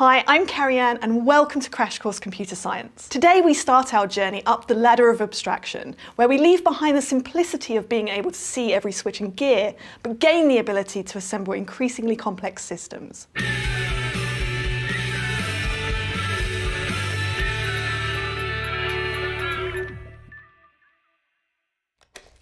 Hi, I'm Carrie-Anne and welcome to Crash Course Computer Science. Today we start our journey up the ladder of abstraction, where we leave behind the simplicity of being able to see every switch and gear, but gain the ability to assemble increasingly complex systems.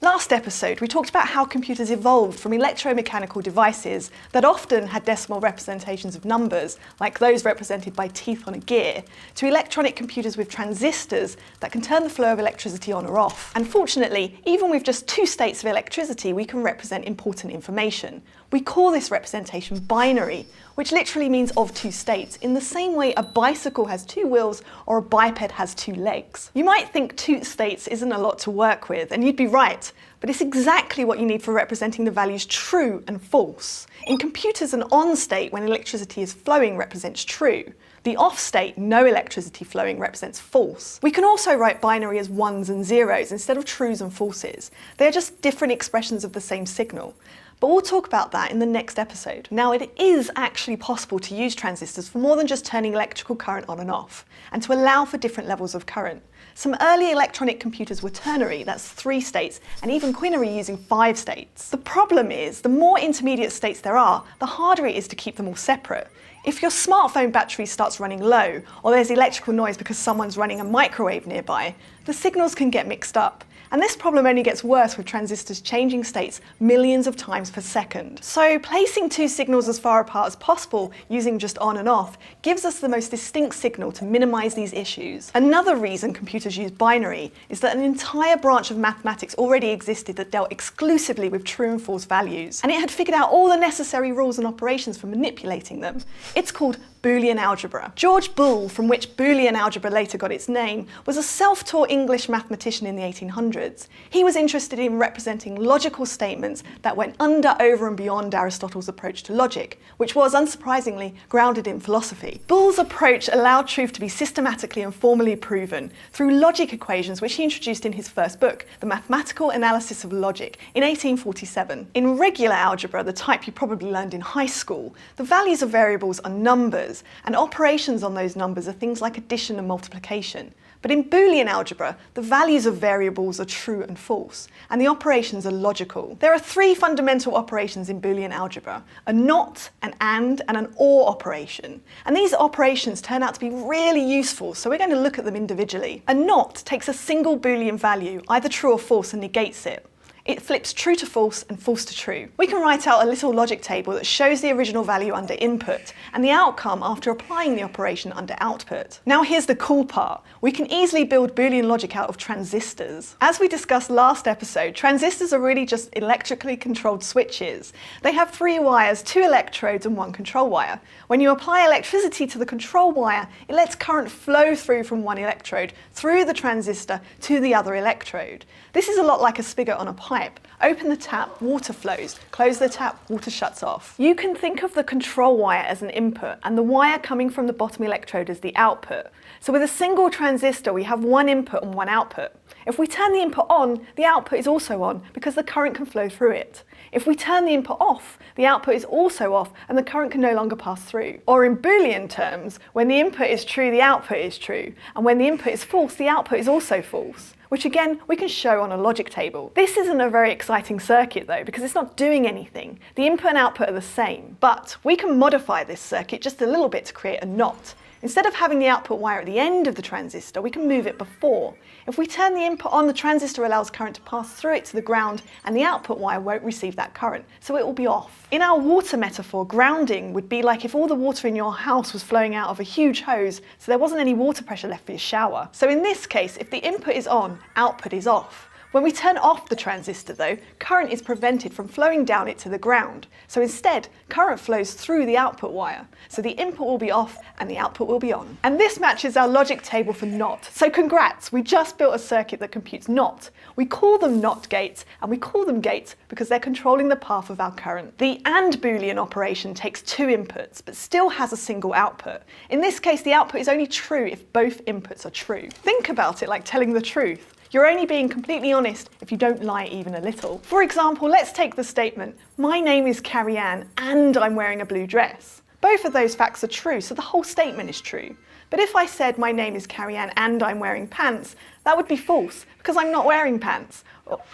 Last episode, we talked about how computers evolved from electromechanical devices that often had decimal representations of numbers, like those represented by teeth on a gear, to electronic computers with transistors that can turn the flow of electricity on or off. And fortunately, even with just two states of electricity, we can represent important information. We call this representation binary, which literally means of two states, in the same way a bicycle has two wheels or a biped has two legs. You might think two states isn't a lot to work with, and you'd be right, but it's exactly what you need for representing the values true and false. In computers, an on state, when electricity is flowing, represents true. The off state, no electricity flowing, represents false. We can also write binary as ones and zeros instead of trues and falses. They are just different expressions of the same signal. But we'll talk about that in the next episode. Now, it is actually possible to use transistors for more than just turning electrical current on and off, and to allow for different levels of current. Some early electronic computers were ternary, that's 3 states, and even quinary using 5 states. The problem is, the more intermediate states there are, the harder it is to keep them all separate. If your smartphone battery starts running low, or there's electrical noise because someone's running a microwave nearby, the signals can get mixed up. And this problem only gets worse with transistors changing states millions of times per second. So placing 2 signals as far apart as possible using just on and off gives us the most distinct signal to minimize these issues. Another reason computers use binary is that an entire branch of mathematics already existed that dealt exclusively with true and false values, and it had figured out all the necessary rules and operations for manipulating them. It's called Boolean algebra. George Boole, from which Boolean algebra later got its name, was a self-taught English mathematician in the 1800s. He was interested in representing logical statements that went under, over and beyond Aristotle's approach to logic, which was, unsurprisingly, grounded in philosophy. Boole's approach allowed truth to be systematically and formally proven through logic equations, which he introduced in his first book, The Mathematical Analysis of Logic, in 1847. In regular algebra, the type you probably learned in high school, the values of variables are numbers, and operations on those numbers are things like addition and multiplication. But in Boolean algebra, the values of variables are true and false, and the operations are logical. There are 3 fundamental operations in Boolean algebra: a not, an and an or operation. And these operations turn out to be really useful, so we're going to look at them individually. A not takes a single Boolean value, either true or false, and negates it. It flips true to false and false to true. We can write out a little logic table that shows the original value under input and the outcome after applying the operation under output. Now here's the cool part. We can easily build Boolean logic out of transistors. As we discussed last episode, transistors are really just electrically controlled switches. They have 3 wires, 2 electrodes and 1 control wire. When you apply electricity to the control wire, it lets current flow through from one electrode through the transistor to the other electrode. This is a lot like a spigot on a pipe. Open the tap, water flows. Close the tap, water shuts off. You can think of the control wire as an input and the wire coming from the bottom electrode as the output. So with a single transistor, we have 1 input and 1 output. If we turn the input on, the output is also on because the current can flow through it. If we turn the input off, the output is also off and the current can no longer pass through. Or in Boolean terms, when the input is true, the output is true. And when the input is false, the output is also false, which again, we can show on a logic table. This isn't a very exciting circuit though, because it's not doing anything. The input and output are the same, but we can modify this circuit just a little bit to create a not. Instead of having the output wire at the end of the transistor, we can move it before. If we turn the input on, the transistor allows current to pass through it to the ground, and the output wire won't receive that current, so it will be off. In our water metaphor, grounding would be like if all the water in your house was flowing out of a huge hose, so there wasn't any water pressure left for your shower. So in this case, if the input is on, output is off. When we turn off the transistor though, current is prevented from flowing down it to the ground. So instead, current flows through the output wire. So the input will be off and the output will be on. And this matches our logic table for not. So congrats, we just built a circuit that computes not. We call them not gates, and we call them gates because they're controlling the path of our current. The AND Boolean operation takes 2 inputs, but still has a single output. In this case, the output is only true if both inputs are true. Think about it like telling the truth. You're only being completely honest if you don't lie even a little. For example, let's take the statement, my name is Carrie-Anne and I'm wearing a blue dress. Both of those facts are true, so the whole statement is true. But if I said my name is Carrie-Anne and I'm wearing pants, that would be false, because I'm not wearing pants.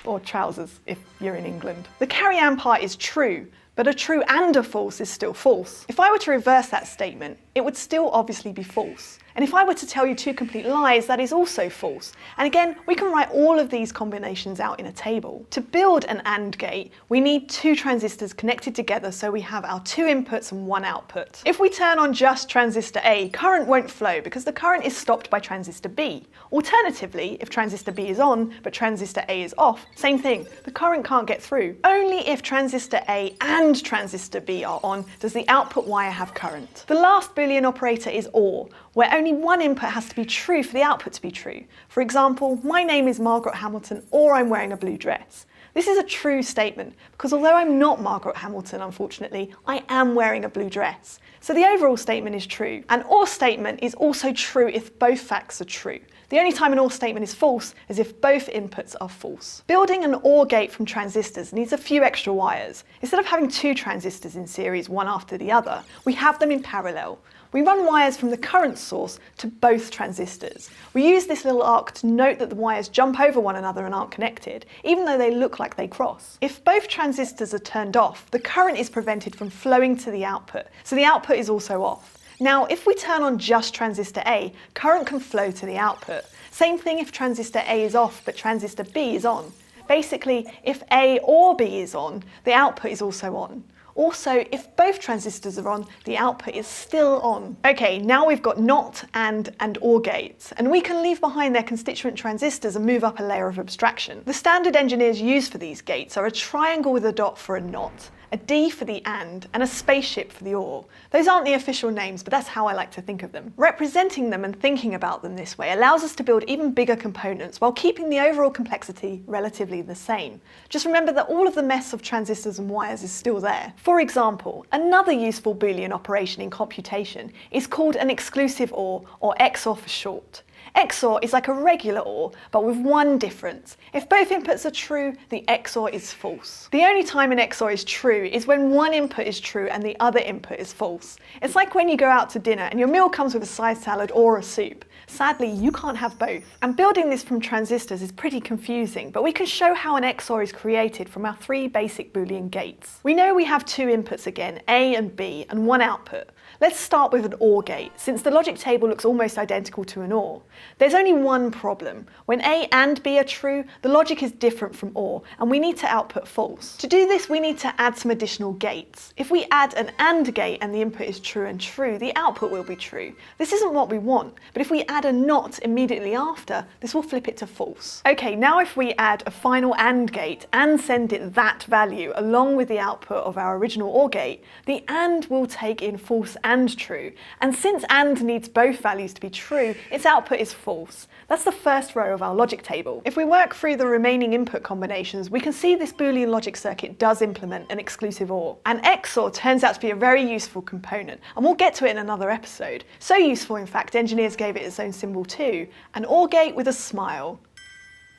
Or trousers, if you're in England. The Carrie-Anne part is true, but a true and a false is still false. If I were to reverse that statement, it would still obviously be false. And if I were to tell you two complete lies, that is also false. And again, we can write all of these combinations out in a table. To build an AND gate, we need two transistors connected together so we have our two inputs and one output. If we turn on just transistor A, current won't flow because the current is stopped by transistor B. Alternatively, if transistor B is on, but transistor A is off, same thing, the current can't get through. Only if transistor A and transistor B are on does the output wire have current. The last Boolean operator is OR, where only one input has to be true for the output to be true. For example, my name is Margaret Hamilton or I'm wearing a blue dress. This is a true statement because although I'm not Margaret Hamilton, unfortunately, I am wearing a blue dress. So the overall statement is true. An OR statement is also true if both facts are true. The only time an OR statement is false is if both inputs are false. Building an OR gate from transistors needs a few extra wires. Instead of having two transistors in series, one after the other, we have them in parallel. We run wires from the current source to both transistors. We use this little arc to note that the wires jump over one another and aren't connected, even though they look like they cross. If both transistors are turned off, the current is prevented from flowing to the output, so the output is also off. Now, if we turn on just transistor A, current can flow to the output. Same thing if transistor A is off, but transistor B is on. Basically, if A or B is on, the output is also on. Also, if both transistors are on, the output is still on. Okay, now we've got NOT, AND, and OR gates, and we can leave behind their constituent transistors and move up a layer of abstraction. The standard engineers use for these gates are a triangle with a dot for a NOT, a D for the AND, and a spaceship for the OR. Those aren't the official names, but that's how I like to think of them. Representing them and thinking about them this way allows us to build even bigger components while keeping the overall complexity relatively the same. Just remember that all of the mess of transistors and wires is still there. For example, another useful Boolean operation in computation is called an exclusive OR, or XOR for short. XOR is like a regular OR, but with one difference. If both inputs are true, the XOR is false. The only time an XOR is true is when one input is true and the other input is false. It's like when you go out to dinner and your meal comes with a side salad or a soup. Sadly, you can't have both. And building this from transistors is pretty confusing, but we can show how an XOR is created from our three basic Boolean gates. We know we have two inputs again, A and B, and one output. Let's start with an OR gate, since the logic table looks almost identical to an OR. There's only one problem. When A and B are true, the logic is different from OR, and we need to output false. To do this, we need to add some additional gates. If we add an AND gate and the input is true and true, the output will be true. This isn't what we want, but if we add a NOT immediately after, this will flip it to false. Okay, now if we add a final AND gate and send it that value along with the output of our original OR gate, the AND will take in false and true. And since AND needs both values to be true, its output is false. That's the first row of our logic table. If we work through the remaining input combinations, we can see this Boolean logic circuit does implement an exclusive OR. An XOR turns out to be a very useful component, and we'll get to it in another episode. So useful, in fact, engineers gave it its own symbol too, an OR gate with a smile.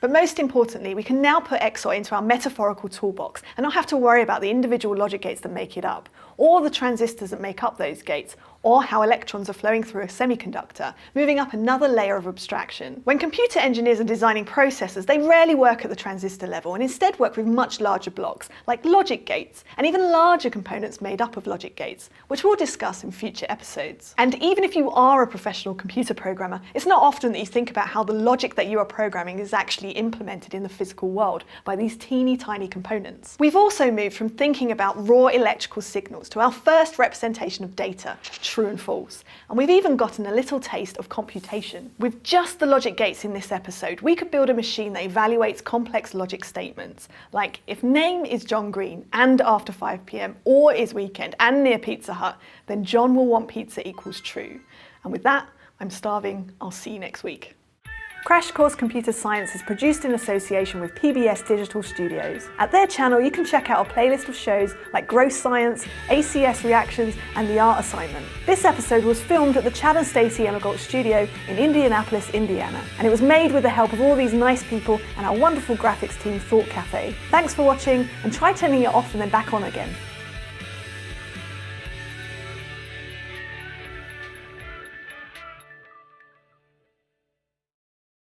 But most importantly, we can now put XOR into our metaphorical toolbox and not have to worry about the individual logic gates that make it up, or the transistors that make up those gates, or how electrons are flowing through a semiconductor, moving up another layer of abstraction. When computer engineers are designing processors, they rarely work at the transistor level and instead work with much larger blocks, like logic gates, and even larger components made up of logic gates, which we'll discuss in future episodes. And even if you are a professional computer programmer, it's not often that you think about how the logic that you are programming is actually implemented in the physical world by these teeny tiny components. We've also moved from thinking about raw electrical signals to our first representation of data, true and false. And we've even gotten a little taste of computation. With just the logic gates in this episode, we could build a machine that evaluates complex logic statements, like if name is John Green and after 5 p.m. or is weekend and near Pizza Hut, then John will want pizza equals true. And with that, I'm starving. I'll see you next week. Crash Course Computer Science is produced in association with PBS Digital Studios. At their channel, you can check out a playlist of shows like Gross Science, ACS Reactions, and The Art Assignment. This episode was filmed at the Chad and Stacey Emigolt Studio in Indianapolis, Indiana, and it was made with the help of all these nice people and our wonderful graphics team, Thought Cafe. Thanks for watching, and try turning it off and then back on again.